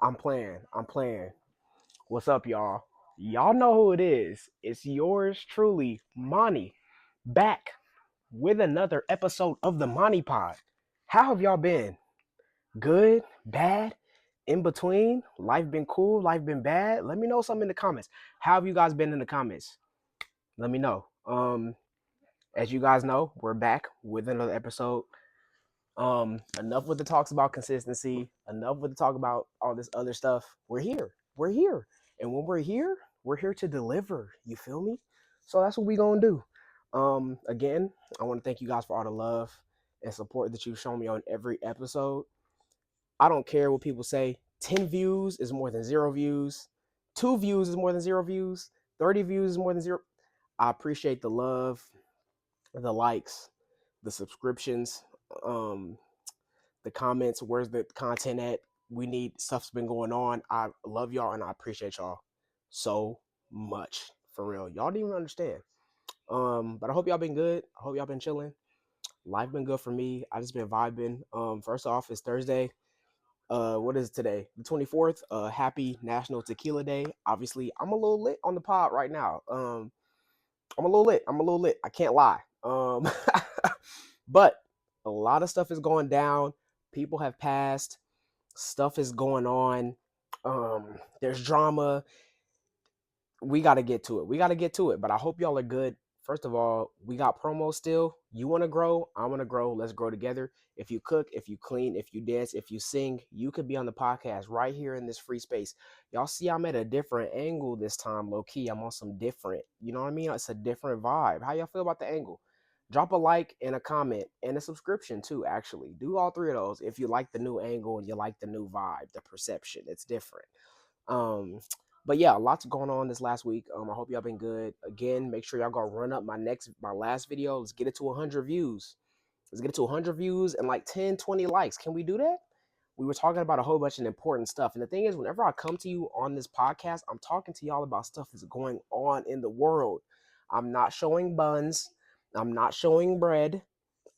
I'm playing. I'm playing. What's up, y'all? Y'all know who it is. It's yours truly, Monty, back with another episode of the Monty Pod. How have y'all been? Good? Bad? In between? Life been cool? Life been bad? Let me know something in the comments. How have you guys been in the comments? Let me know. As you guys know, we're back with another episode. Enough with the talks about consistency, enough with the talk about all this other stuff. We're here. We're here. And when we're here to deliver. You feel me? So that's what we gonna do. Again, I want to thank you guys for all the love and support that you've shown me on every episode. I don't care what people say. 10 views is more than 0 views. 2 views is more than 0 views. 30 views is more than 0. I appreciate the love, the likes, the subscriptions, um, the comments. Where's the content at? We need stuff's been going on. I love y'all and I appreciate y'all so much. For real. Y'all didn't even understand. But I hope y'all been good. I hope y'all been chilling. Life been good for me. I just been vibing. First off, it's Thursday. What is it today? The 24th. Happy National Tequila Day. Obviously, I'm a little lit on the pod right now. I'm a little lit. I'm a little lit. I can't lie. But a lot of stuff is going down. People have passed. Stuff is going on. There's drama. We got to get to it. We got to get to it. But I hope y'all are good. First of all, we got promos still. You want to grow? I want to grow. Let's grow together. If you cook, if you clean, if you dance, if you sing, you could be on the podcast right here in this free space. Y'all see, I'm at a different angle this time, low key. I'm on some different. You know what I mean? It's a different vibe. How y'all feel about the angle? Drop a like and a comment and a subscription too, actually. Do all three of those if you like the new angle and you like the new vibe, the perception. It's different. Um, but yeah, lots going on this last week. I hope y'all been good. Again, make sure y'all go run up my last video. Let's get it to 100 views. Let's get it to 100 views and like 10, 20 likes. Can we do that? We were talking about a whole bunch of important stuff. And the thing is, whenever I come to you on this podcast, I'm talking to y'all about stuff that's going on in the world. I'm not showing buns. I'm not showing bread.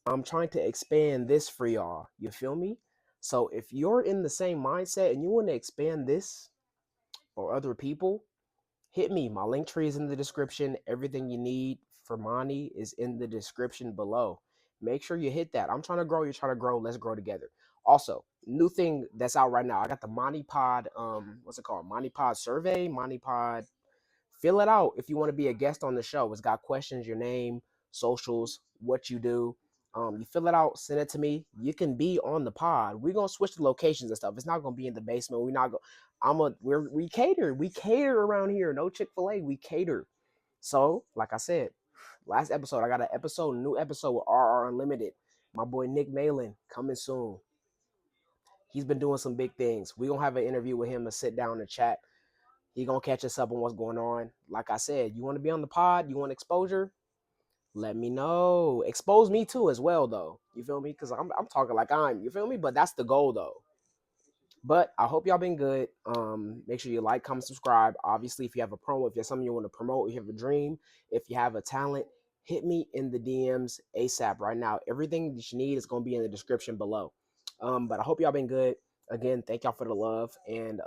I'm trying to expand this for y'all. You feel me? So if you're in the same mindset and you want to expand this or other people, hit me. My link tree is in the description. Everything you need for Monty is in the description below. Make sure you hit that. I'm trying to grow. You're trying to grow. Let's grow together. Also, new thing that's out right now. I got the Monty Pod. What's it called? Monty Pod survey. Monty Pod. Fill it out if you want to be a guest on the show. It's got questions, your name, socials, what you do. You fill it out, send it to me. You can be on the pod. We're gonna switch the locations and stuff. It's not gonna be in the basement. We're not going. We cater. We cater around here. No Chick-fil-A. We cater. So, like I said, last episode, I got an episode, new episode with RR Unlimited. My boy Nick Malin coming soon. He's been doing some big things. We're gonna have an interview with him and sit down and chat. He gonna catch us up on what's going on. Like I said, you want to be on the pod, you want exposure, let me know. Expose me too as well, though. You feel me? Because I'm talking like you feel me? But that's the goal, though. But I hope y'all been good. Make sure you like, comment, subscribe. Obviously, if you have a promo, if you have something you want to promote, if you have a dream, if you have a talent, hit me in the DMs ASAP right now. Everything that you need is gonna be in the description below. But I hope y'all been good. Again, thank y'all for the love. And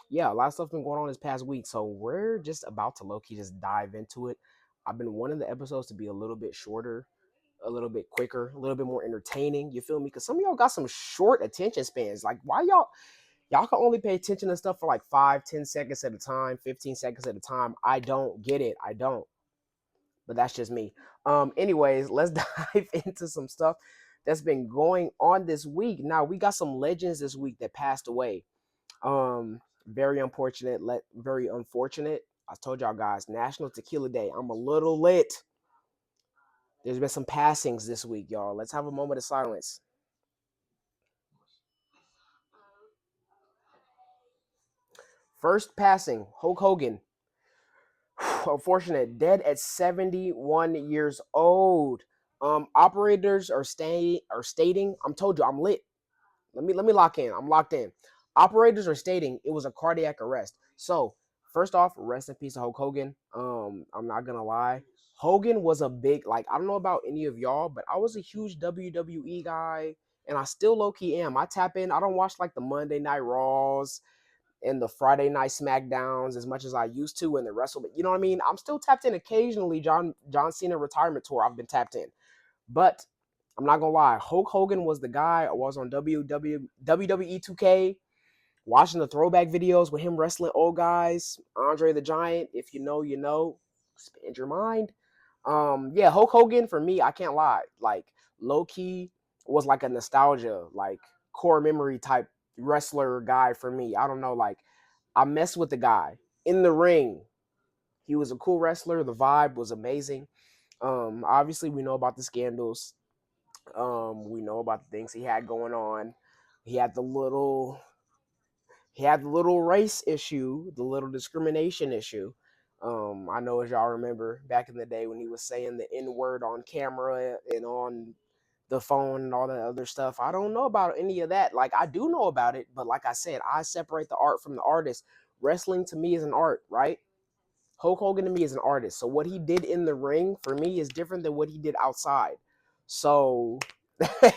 yeah, a lot of stuff been going on this past week. So we're just about to low-key just dive into it. I've been wanting the episodes to be a little bit shorter, a little bit quicker, a little bit more entertaining. You feel me? Because some of y'all got some short attention spans. Like, why y'all can only pay attention to stuff for like 5, 10 seconds at a time, 15 seconds at a time. I don't get it. I don't. But that's just me. Anyways, let's dive into some stuff that's been going on this week. Now, we got some legends this week that passed away. Very unfortunate. Very unfortunate. I told y'all guys, National Tequila Day. I'm a little lit. There's been some passings this week, y'all. Let's have a moment of silence. First passing, Hulk Hogan. Unfortunate, dead at 71 years old. Operators are stating. I'm told you, I'm lit. Let me lock in. I'm locked in. Operators are stating it was a cardiac arrest. So first off, rest in peace to Hulk Hogan. I'm not gonna lie. Hogan was a big, like, I don't know about any of y'all, but I was a huge WWE guy. and I still low key am. I tap in. I don't watch like the Monday Night Raws and the Friday Night SmackDowns as much as I used to, and the WrestleMania. You know what I mean? I'm still tapped in occasionally. John Cena retirement tour. I've been tapped in, but I'm not gonna lie. Hulk Hogan was the guy. I was on WWE 2K watching the throwback videos with him wrestling old guys. Andre the Giant. If you know, you know. Expand your mind. Yeah, Hulk Hogan for me, I can't lie. Like low key was like a nostalgia, like core memory type wrestler guy for me. I don't know, like I messed with the guy in the ring. He was a cool wrestler. The vibe was amazing. Obviously we know about the scandals. We know about the things he had going on. He had the little he had the little race issue, the little discrimination issue. I know as y'all remember back in the day when he was saying the N word on camera and on the phone and all that other stuff. I don't know about any of that. Like I do know about it, but like I said, I separate the art from the artist. Wrestling to me is an art, right? Hulk Hogan to me is an artist. So what he did in the ring for me is different than what he did outside. So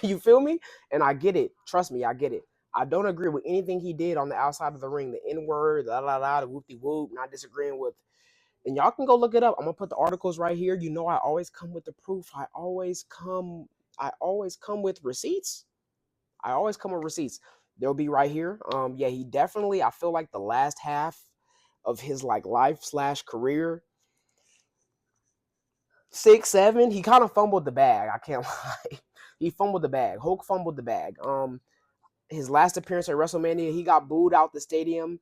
you feel me? And I get it. Trust me, I get it. I don't agree with anything he did on the outside of the ring. The N word, la la la, the whoop de whoop. Not disagreeing with. And y'all can go look it up. I'm gonna put the articles right here. You know, I always come with the proof. I always come. I always come with receipts. I always come with receipts. They'll be right here. Yeah, he definitely. I feel like the last half of his like life slash career 6, 7. He kind of fumbled the bag. I can't lie. He fumbled the bag. Hulk fumbled the bag. His last appearance at WrestleMania, he got booed out the stadium.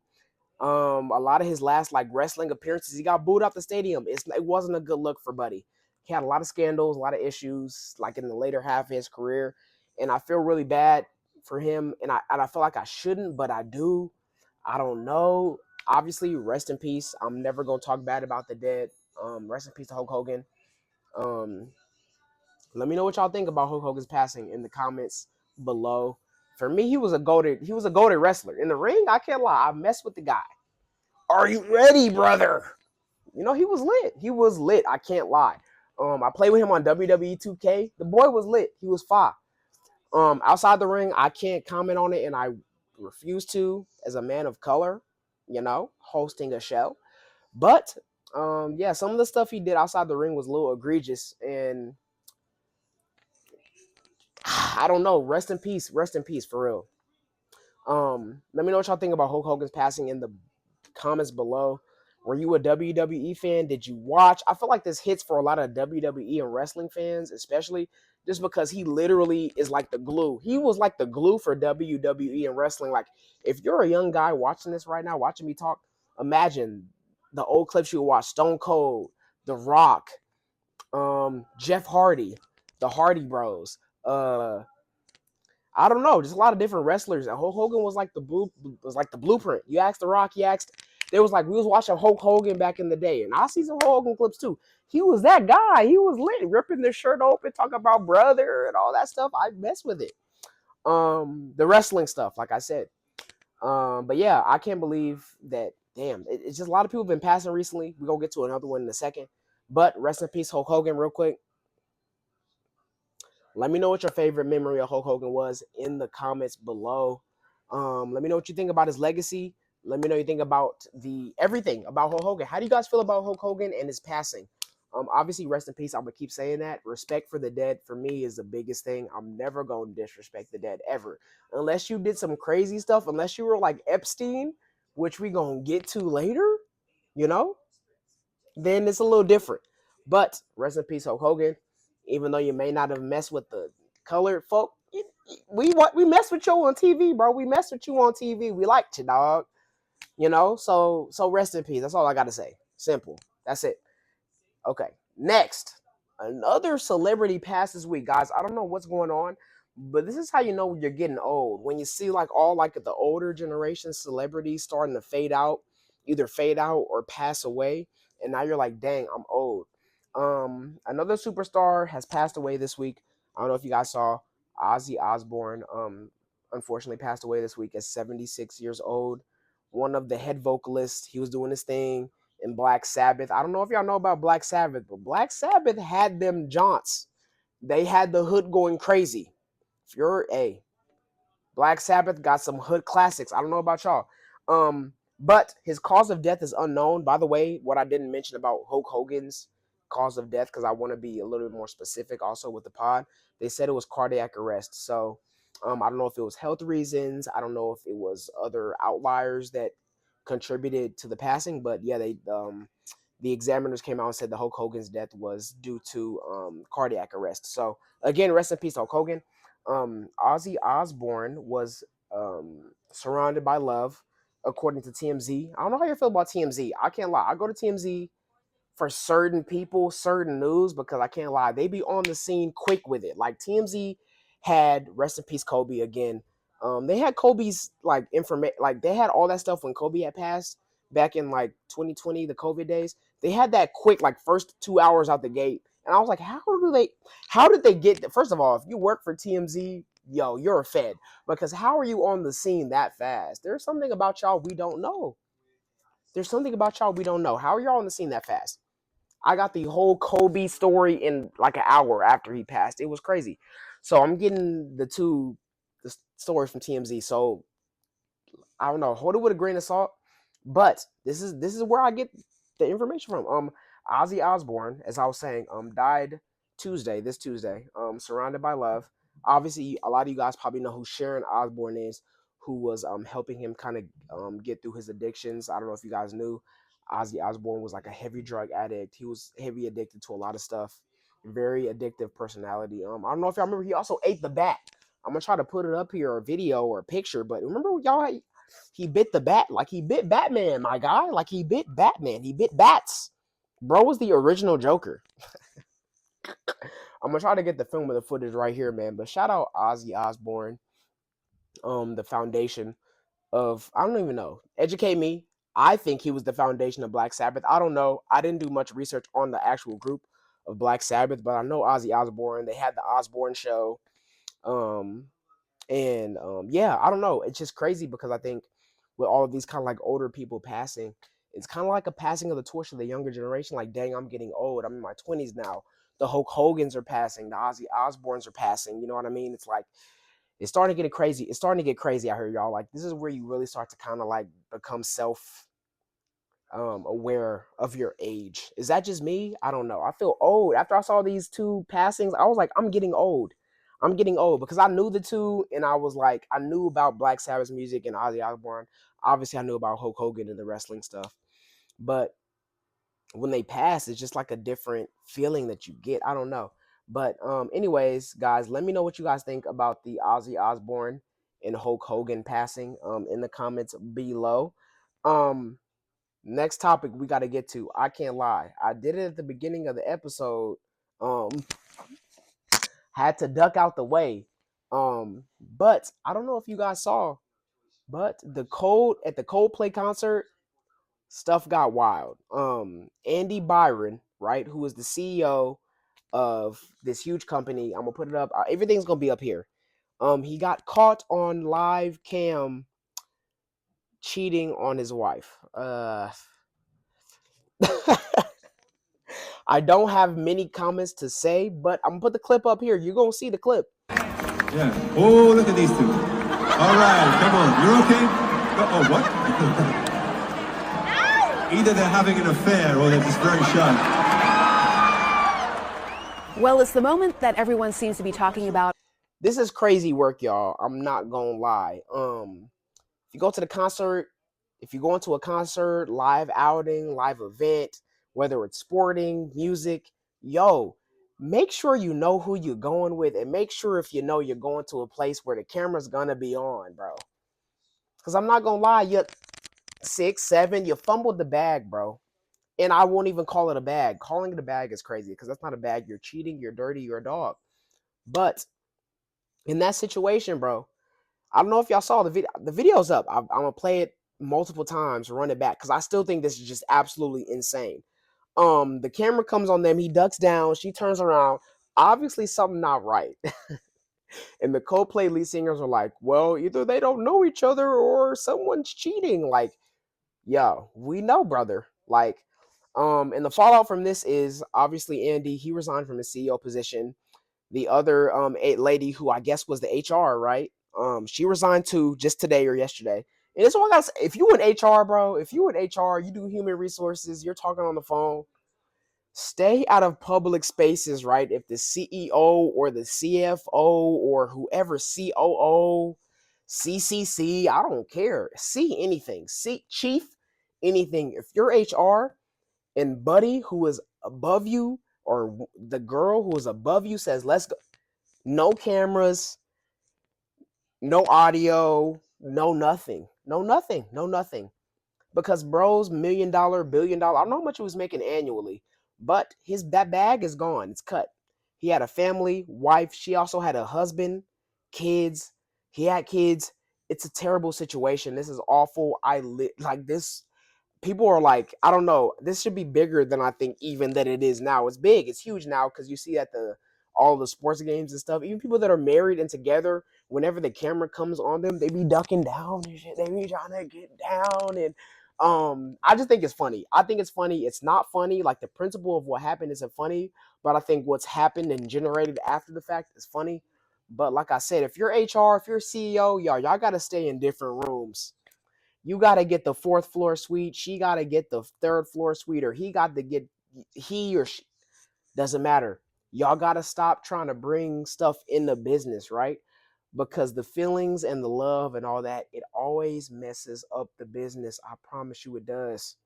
A lot of his last like wrestling appearances, he got booed out the stadium. It wasn't a good look for Buddy. He had a lot of scandals, a lot of issues, like in the later half of his career, and I feel really bad for him. And I feel like I shouldn't, but I do. I don't know. Obviously, rest in peace. I'm never gonna talk bad about the dead. Rest in peace to Hulk Hogan. Um, Let me know what y'all think about Hulk Hogan's passing in the comments below. For me, he was a goated wrestler. In the ring, I can't lie. I messed with the guy. Are you ready, brother? You know, he was lit. He was lit. I can't lie. I played with him on WWE 2K. The boy was lit. He was fine. Outside the ring, I can't comment on it, and I refuse to as a man of color, hosting a show. But yeah, some of the stuff he did outside the ring was a little egregious, and I don't know. Rest in peace. Rest in peace for real. Let me know what y'all think about Hulk Hogan's passing in the comments below. Were you a WWE fan? Did you watch? I feel like this hits for a lot of WWE and wrestling fans, especially just because he literally is like the glue. He was like the glue for WWE and wrestling. Like, if you're a young guy watching this right now, watching me talk, imagine the old clips you watch: Stone Cold, The Rock, Jeff Hardy, the Hardy Bros. I don't know, just a lot of different wrestlers. And Hulk Hogan was like the blueprint. You asked The Rock, you asked. There was like we was watching Hulk Hogan back in the day, and I see some Hulk Hogan clips too. He was that guy. He was lit, ripping their shirt open, talking about brother and all that stuff. I mess with it. The wrestling stuff, like I said. But yeah, I can't believe that. Damn, it's just a lot of people have been passing recently. We're gonna get to another one in a second. But rest in peace, Hulk Hogan, real quick. Let me know what your favorite memory of Hulk Hogan was in the comments below. Let me know what you think about his legacy. Let me know what you think about everything about Hulk Hogan. How do you guys feel about Hulk Hogan and his passing? Obviously, rest in peace. I'm gonna keep saying that. Respect for the dead for me is the biggest thing. I'm never gonna disrespect the dead ever, unless you did some crazy stuff. Unless you were like Epstein, which we gonna get to later. You know, then it's a little different. But rest in peace, Hulk Hogan. Even though you may not have messed with the colored folk, we mess with you on TV, bro. We mess with you on TV. We liked you, dog. So rest in peace. That's all I gotta say. Simple. That's it. Okay. Next, another celebrity passed this week, guys. I don't know what's going on, but this is how you know you're getting old. When you see like all like the older generation celebrities starting to fade out, either fade out or pass away, and now you're like, dang, I'm old. Another superstar has passed away this week. I don't know if you guys saw Ozzy Osbourne. Unfortunately passed away this week at 76 years old. One of the head vocalists. He was doing his thing in Black Sabbath. I don't know if y'all know about Black Sabbath, but Black Sabbath had them jaunts. They had the hood going crazy. If you're a Black Sabbath got some hood classics. I don't know about y'all. But his cause of death is unknown. By the way, what I didn't mention about Hulk Hogan's cause of death, because I want to be a little bit more specific also with the pod, they said it was cardiac arrest. So I don't know if it was health reasons. I don't know if it was other outliers that contributed to the passing. But yeah, the examiners came out and said the Hulk Hogan's death was due to cardiac arrest. So again, rest in peace, Hulk Hogan. Ozzy Osbourne was surrounded by love, according to TMZ. I don't know how you feel about TMZ. I can't lie. I go to TMZ for certain people, certain news, because I can't lie, they be on the scene quick with it. Like TMZ had rest in peace Kobe again. They had Kobe's like information, like they had all that stuff when Kobe had passed back in like 2020, the COVID days. They had that quick, like first 2 hours out the gate, and I was like, how did they get? First of all, if you work for TMZ, yo, you're a fed, because how are you on the scene that fast? There's something about y'all we don't know. There's something about y'all we don't know. How are y'all on the scene that fast? I got the whole Kobe story in like an hour after he passed. It was crazy. So I'm getting the stories from TMZ. So I don't know, hold it with a grain of salt. But this is where I get the information from. Ozzy Osbourne, as I was saying, died this Tuesday. Surrounded by love. Obviously, a lot of you guys probably know who Sharon Osbourne is, who was helping him kind of get through his addictions. I don't know if you guys knew. Ozzy Osbourne was like a heavy drug addict. He was heavy addicted to a lot of stuff. Very addictive personality. I don't know if y'all remember. He also ate the bat. I'm gonna try to put it up here, or a video or a picture. But remember, y'all, he bit the bat like he bit Batman, my guy. Like he bit Batman. He bit bats. Bro was the original Joker. I'm gonna try to get the film of the footage right here, man. But shout out Ozzy Osbourne, the foundation of, I don't even know. Educate me. I think he was the foundation of Black Sabbath. I don't know. I didn't do much research on the actual group of Black Sabbath, but I know Ozzy Osbourne. They had the Osbourne show. Um, And yeah, I don't know. It's just crazy because I think with all of these kind of like older people passing, it's kind of like a passing of the torch to the younger generation. Like, dang, I'm getting old. I'm in my 20s now. The Hulk Hogans are passing. The Ozzy Osbournes are passing. You know what I mean? It's like, it's starting to get crazy. It's starting to get crazy out here, y'all. Like, this is where you really start to kind of like become self aware of your age. Is that just me? I don't know. I feel old. After I saw these two passings, I was like, I'm getting old. I'm getting old because I knew the two, and I was like, I knew about Black Sabbath music and Ozzy Osbourne. Obviously, I knew about Hulk Hogan and the wrestling stuff. But when they pass, it's just like a different feeling that you get. I don't know. But anyways, guys, let me know what you guys think about the Ozzy Osbourne and Hulk Hogan passing in the comments below. Next topic we got to get to. I can't lie. I did it at the beginning of the episode. Um, had to duck out the way. But I don't know if you guys saw, but at the Coldplay concert, stuff got wild. Andy Byron, right, who is the CEO of this huge company. I'm gonna put it up. Everything's gonna be up here. He got caught on live cam cheating on his wife. I don't have many comments to say, but I'm gonna put the clip up here. You're gonna see the clip. Yeah. Oh, look at these two. All right, come on. You're okay? Oh, what? Either they're having an affair or they're just very shy. Well, it's the moment that everyone seems to be talking about. This is crazy work, y'all. I'm not gonna lie. If you go to the concert, if you go into a concert, live outing, live event, whether it's sporting, music, yo, make sure you know who you're going with, and make sure if you know you're going to a place where the camera's gonna be on, bro. Because I'm not gonna lie, you're 6, 7, you fumbled the bag, bro. And I won't even call it a bag. Calling it a bag is crazy because that's not a bag. You're cheating, you're dirty, you're a dog. But in that situation, bro, I don't know if y'all saw the video. The video's up. I'm gonna play it multiple times, run it back, because I still think this is just absolutely insane. The camera comes on them. He ducks down. She turns around. Obviously, something not right. And the Coldplay lead singers are like, "Well, either they don't know each other or someone's cheating." Like, yo, we know, brother. Like, and the fallout from this is obviously Andy. He resigned from his CEO position. The other lady who I guess was the HR, right? She resigned too just today or yesterday. And that's what I gotta say. If you in HR, bro, if you in HR, you do human resources, you're talking on the phone, stay out of public spaces, right? If the CEO or the CFO or whoever, COO, CCC, I don't care. See anything, see chief, anything. If you're HR and buddy who is above you or the girl who is above you says, let's go, no cameras, no audio, no nothing, no nothing, no nothing. Because bro's $1 million, $1 billion, I don't know how much he was making annually, but that bag is gone. It's cut. He had a family, wife. She also had a husband, kids. He had kids. It's a terrible situation. This is awful. Like this. People are like, I don't know. This should be bigger than I think even that it is now. It's big. It's huge now because you see at the all the sports games and stuff. Even people that are married and together, whenever the camera comes on them, they be ducking down and shit. They be trying to get down and I just think it's funny. I think it's funny. It's not funny. Like the principle of what happened isn't funny, but I think what's happened and generated after the fact is funny. But like I said, if you're HR, if you're CEO, y'all gotta stay in different rooms. You got to get the fourth floor suite. She got to get the third floor suite, or he got to get, he or she, doesn't matter. Y'all got to stop trying to bring stuff in the business, right? Because the feelings and the love and all that, it always messes up the business. I promise you it does.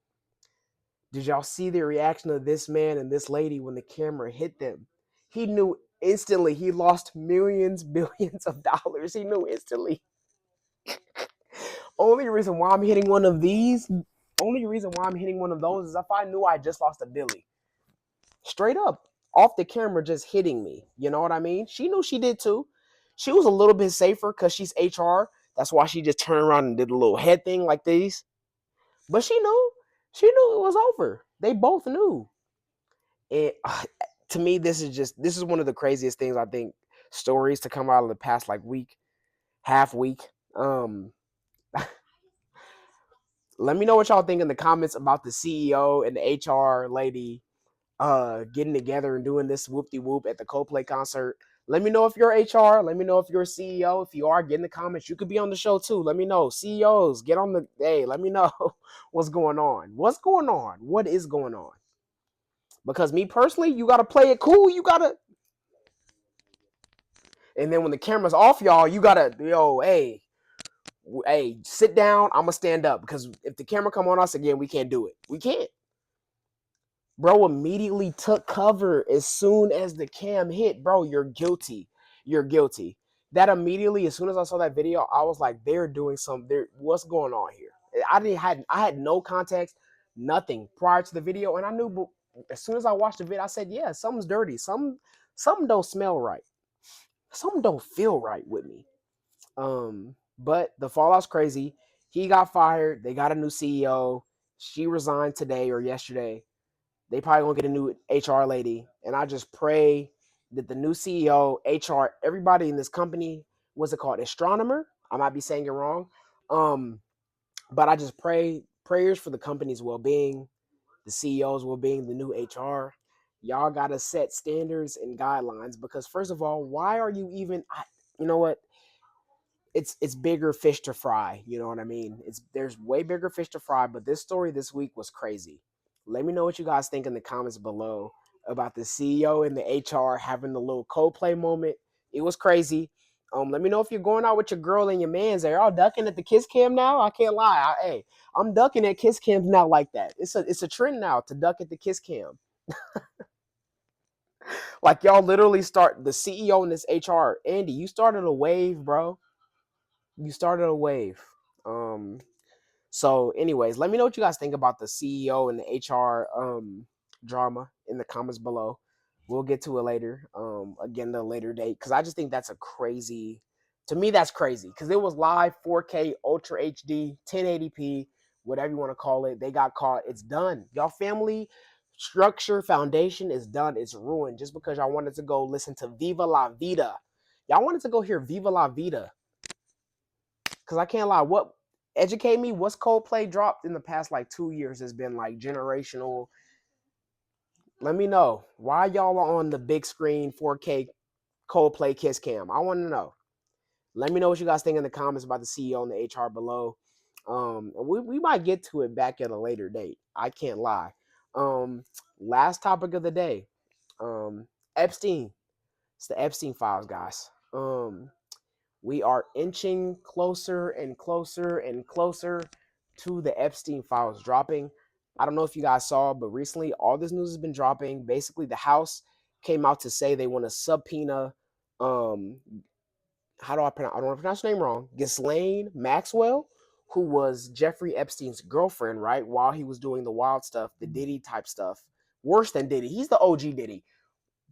Did y'all see the reaction of this man and this lady when the camera hit them? He knew instantly he lost millions, billions of dollars. He knew instantly. Only reason why I'm hitting one of these, only reason why I'm hitting one of those is if I knew I just lost a Billy. Straight up, off the camera, just hitting me. You know what I mean? She knew she did too. She was a little bit safer because she's HR. That's why she just turned around and did a little head thing like these. But she knew. She knew it was over. They both knew. And to me, this is one of the craziest things I think stories to come out of the past like week, half week. Um, Let me know what y'all think in the comments about the CEO and the HR lady getting together and doing this whoop de whoop at the Coldplay concert. Let me know if you're HR. Let me know if you're a CEO. If you are, get in the comments. You could be on the show too. Let me know. CEOs, get on the hey, let me know what's going on. What's going on? What is going on? Because me personally, you gotta play it cool. You gotta, and then when the camera's off, y'all, you gotta, hey, sit down. I'm gonna stand up because if the camera come on us again, we can't do it. We can't. Bro immediately took cover as soon as the cam hit. Bro, you're guilty. You're guilty. That immediately, as soon as I saw that video, I was like, they're doing something. What's going on here? I had no context, nothing prior to the video, and I knew. But as soon as I watched the video, I said, yeah, something's dirty. Something don't smell right. Something don't feel right with me. But the fallout's crazy. He got fired. They got a new CEO. She resigned today or yesterday. They probably gonna get a new HR lady, and I just pray that the new CEO, HR, everybody in this company, what's it called, astronomer? I might be saying it wrong, but I just pray prayers for the company's well-being, the CEO's well-being, the new HR. Y'all gotta set standards and guidelines because first of all, why are you even? You know what? It's bigger fish to fry. You know what I mean? There's way bigger fish to fry. But this story this week was crazy. Let me know what you guys think in the comments below about the CEO and the HR having the little Coldplay moment. It was crazy. Let me know if you're going out with your girl and your man's. Are y'all ducking at the kiss cam now? I can't lie. Hey, I'm ducking at kiss cams now like that. It's a trend now to duck at the kiss cam. Like y'all literally start the CEO and this HR. Andy, you started a wave, bro. You started a wave. Um, so, anyways, let me know what you guys think about the CEO and the HR drama in the comments below. We'll get to it later. Again, the later date, because I just think that's a crazy. To me, that's crazy because it was live 4K Ultra HD 1080p, whatever you want to call it. They got caught. It's done. Y'all family structure foundation is done. It's ruined just because y'all wanted to go listen to Viva La Vida. Y'all wanted to go hear Viva La Vida. Because I can't lie, what educate me, what's Coldplay dropped in the past like 2 years has been like generational. Let me know why y'all are on the big screen 4K Coldplay Kiss Cam. I want to know. Let me know what you guys think in the comments about the CEO and the HR below. And we might get to it back at a later date. I can't lie. Um, Last topic of the day. Epstein. It's the Epstein files, guys. We are inching closer and closer and closer to the Epstein files dropping. I don't know if you guys saw, but recently all this news has been dropping. Basically, the House came out to say they want to subpoena um how do I pronounce? I don't want to pronounce her name wrong. Ghislaine Maxwell, who was Jeffrey Epstein's girlfriend, right? While he was doing the wild stuff, the Diddy type stuff. Worse than Diddy. He's the OG Diddy.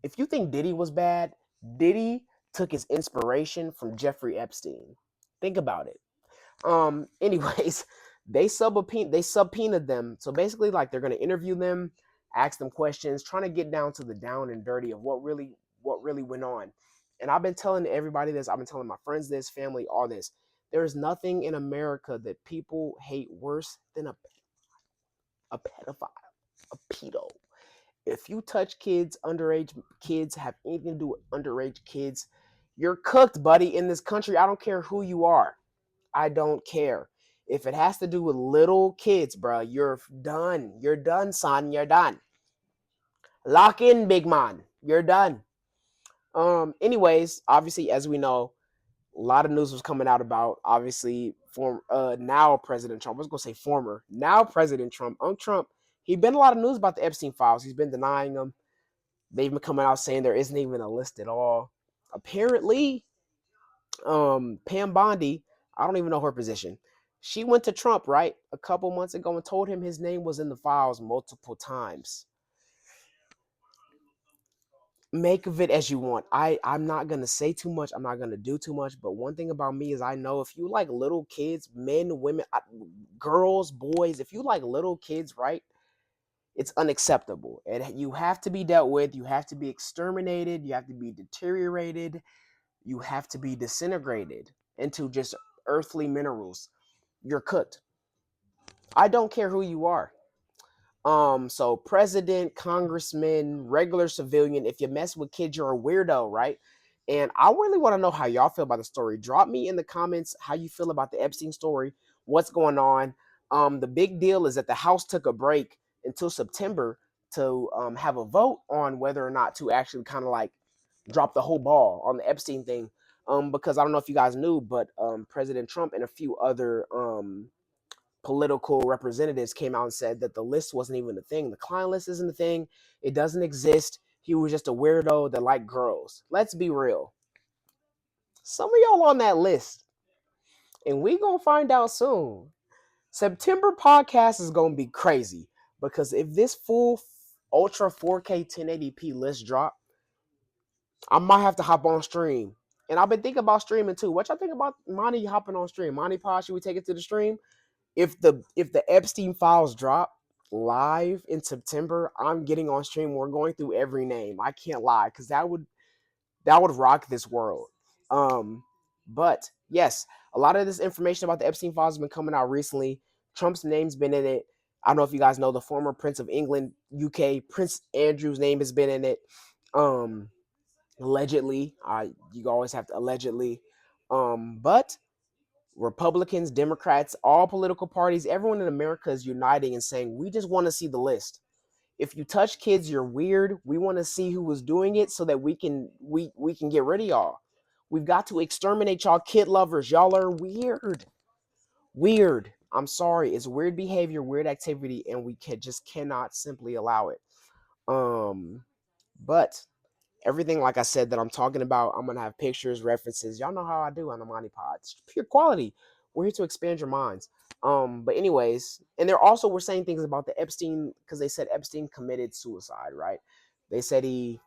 If you think Diddy was bad, Diddy took his inspiration from Jeffrey Epstein. Think about it. Anyways, they subpoenaed them. So basically, like they're gonna interview them, ask them questions, trying to get down to the down and dirty of what really went on. And I've been telling everybody this, I've been telling my friends this, family, all this. There is nothing in America that people hate worse than a pedophile, a pedo. If you touch kids, underage kids, have anything to do with underage kids, you're cooked, buddy, in this country. I don't care who you are. I don't care. If it has to do with little kids, bro, you're done. You're done, son. You're done. Lock in, big man. You're done. Anyways, obviously, as we know, a lot of news was coming out about obviously now President Trump. I was gonna say former. Now President Trump. Trump, he's been a lot of news about the Epstein files. He's been denying them. They've been coming out saying there isn't even a list at all. Apparently, Pam Bondi, I don't even know her position. She went to Trump, right, a couple months ago and told him his name was in the files multiple times. Make of it as you want. I'm not gonna say too much. I'm not gonna do too much. But one thing about me is I know if you like little kids, men, women, girls, boys, if you like little kids, right, it's unacceptable. And you have to be dealt with. You have to be exterminated. You have to be deteriorated. You have to be disintegrated into just earthly minerals. You're cooked. I don't care who you are. So president, congressman, regular civilian, if you mess with kids, you're a weirdo, right? And I really want to know how y'all feel about the story. Drop me in the comments how you feel about the Epstein story, what's going on. The big deal is that the House took a break until September to have a vote on whether or not to actually kind of like drop the whole ball on the Epstein thing. Because I don't know if you guys knew, but President Trump and a few other political representatives came out and said that the list wasn't even a thing. The client list isn't a thing. It doesn't exist. He was just a weirdo that liked girls. Let's be real. Some of y'all on that list, and we gonna find out soon. September podcast is gonna be crazy because if this full ultra 4K 1080p list drop, I might have to hop on stream. And I've been thinking about streaming too. What y'all think about Monty hopping on stream? Monty Pod, should we take it to the stream? If the Epstein files drop live in September, I'm getting on stream. We're going through every name. I can't lie, because that would rock this world. But yes, a lot of this information about the Epstein files has been coming out recently. Trump's name's been in it. I don't know if you guys know the former Prince of England, UK, Prince Andrew's name has been in it. Allegedly, you always have to allegedly. But Republicans, Democrats, all political parties, everyone in America is uniting and saying, we just want to see the list. If you touch kids, you're weird. We want to see who was doing it so that we can get rid of y'all. We've got to exterminate y'all kid lovers. Y'all are weird. Weird. I'm sorry. It's weird behavior, weird activity, and we just cannot simply allow it. But everything, like I said, that I'm talking about, I'm gonna have pictures, references. Y'all know how I do on the Monty Pod. It's pure quality. We're here to expand your minds. But anyways, and they're also we're saying things about the Epstein, because they said Epstein committed suicide, right? They said he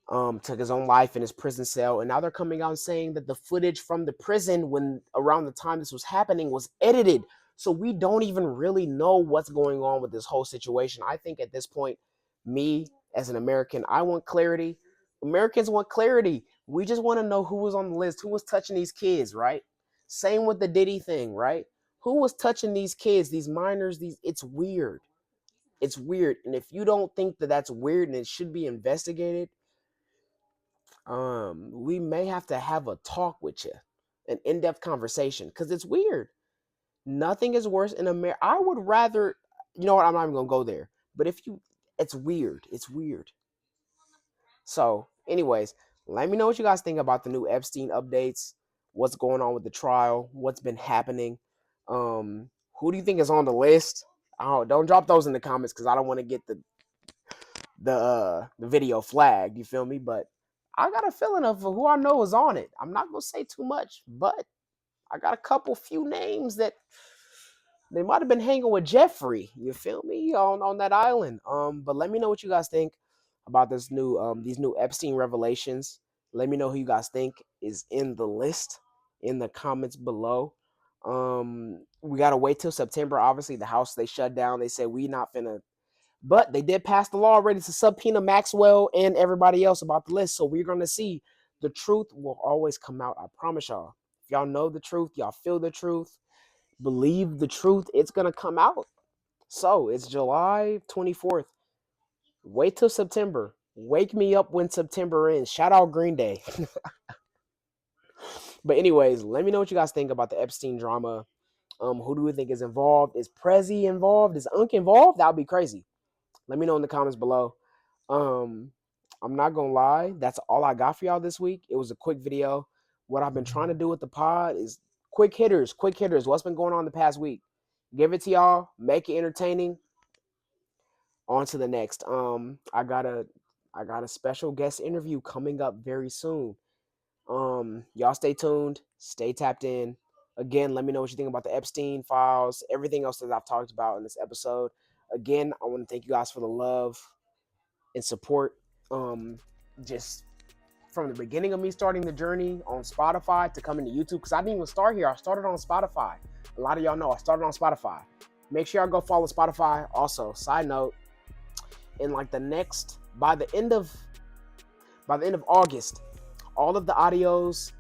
took his own life in his prison cell, and now they're coming out and saying that the footage from the prison when around the time this was happening was edited. So we don't even really know what's going on with this whole situation. I think at this point, me as an American, I want clarity. Americans want clarity. We just want to know who was on the list, who was touching these kids, right? Same with the Diddy thing, right? Who was touching these kids, these minors, it's weird. It's weird. And if you don't think that that's weird and it should be investigated, We may have to have a talk with you, an in-depth conversation, because it's weird. Nothing is worse in America. I would rather, you know what? I'm not even gonna go there. But if you, it's weird. It's weird. So, anyways, let me know what you guys think about the new Epstein updates. What's going on with the trial? What's been happening? Who do you think is on the list? Oh, don't drop those in the comments because I don't want to get the video flagged. You feel me? But I got a feeling of who I know is on it. I'm not gonna say too much, but I got a couple few names that they might have been hanging with Jeffrey. You feel me on that island. But let me know what you guys think about this new these new Epstein revelations. Let me know who you guys think is in the list in the comments below. We gotta wait till September. Obviously, the House they shut down. They said we not finna, but they did pass the law already to subpoena Maxwell and everybody else about the list. So we're gonna see. The truth will always come out. I promise y'all. If y'all know the truth, y'all feel the truth, believe the truth, it's gonna come out. So it's July 24th. Wait till September. Wake me up when September ends. Shout out Green Day. But anyways, let me know what you guys think about the Epstein drama. Who do we think is involved? Is Prezi involved? Is Unc involved? That would be crazy. Let me know in the comments below. Um, I'm not gonna lie, that's all I got for y'all this week. It was a quick video. What I've been trying to do with the pod is quick hitters, quick hitters. What's been going on the past week? Give it to y'all, make it entertaining. On to the next. I got a special guest interview coming up very soon. Y'all stay tuned, stay tapped in. Again, let me know what you think about the Epstein files, everything else that I've talked about in this episode. Again, I want to thank you guys for the love and support. Just from the beginning of me starting the journey on Spotify to coming to YouTube, because I didn't even start here. I started on Spotify. A lot of y'all know I started on Spotify. Make sure y'all go follow Spotify. Also, side note, in like the next by the end of August, all of the audios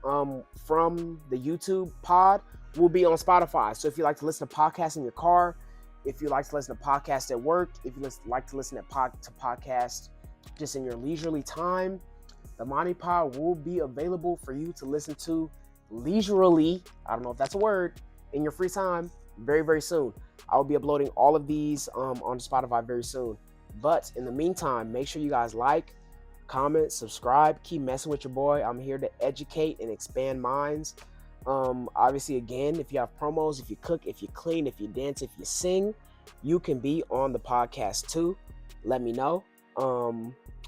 from the YouTube pod will be on Spotify. So if you like to listen to podcasts in your car, if you like to listen to podcasts at work, if you like to listen to podcasts just in your leisurely time, the Monty Pod will be available for you to listen to leisurely. I don't know if that's a word, in your free time very, very soon. I will be uploading all of these on Spotify very soon. But in the meantime, make sure you guys like, comment, subscribe, keep messing with your boy. I'm here to educate and expand minds. Obviously, again, if you have promos, if you cook, if you clean, if you dance, if you sing, you can be on the podcast too. Let me know.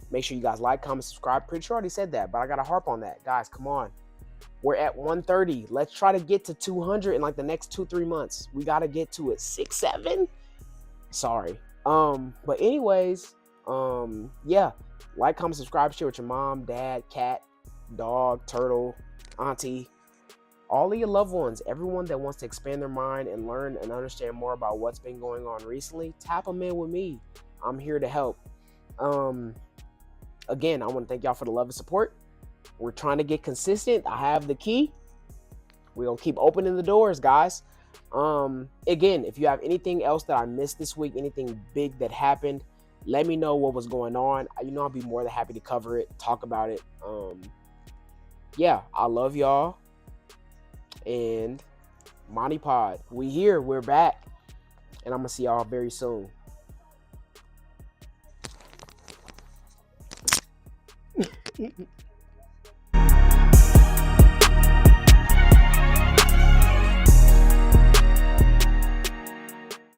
Make sure you guys like, comment, subscribe. Pretty sure I already said that, but I gotta harp on that. Guys, come on. We're at 130. Let's try to get to 200 in like the next 2-3 months. We gotta get to it. 6, 7. Sorry. But anyways, yeah. Like, comment, subscribe, share with your mom, dad, cat, dog, turtle, auntie, all of your loved ones, everyone that wants to expand their mind and learn and understand more about what's been going on recently. Tap them in with me. I'm here to help. Again, I want to thank y'all for the love and support. We're trying to get consistent. I have the key. We're going to keep opening the doors, guys. Again, if you have anything else that I missed this week, anything big that happened, let me know what was going on. You know, I'll be more than happy to cover it, talk about it. Yeah, I love y'all. And Monty Pod, we here, we're back. And I'm going to see y'all very soon.